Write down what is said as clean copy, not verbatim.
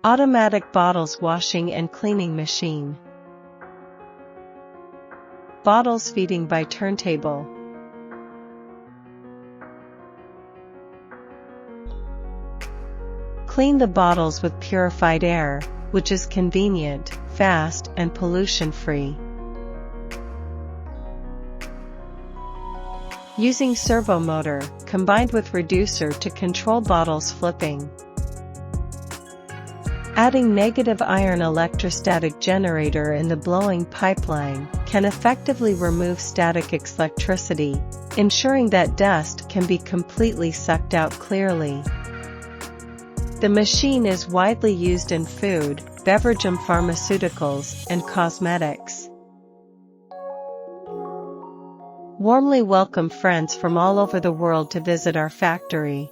Automatic bottles washing and cleaning machine. Bottles feeding by turntable. Clean the bottles with purified air, which is convenient, fast, and pollution-free. Using servo motor, combined with reducer to control bottles flipping. Adding negative iron electrostatic generator in the blowing pipeline can effectively remove static electricity, ensuring that dust can be completely sucked out clearly. The machine is widely used in food, beverage and pharmaceuticals, and cosmetics. Warmly welcome friends from all over the world to visit our factory.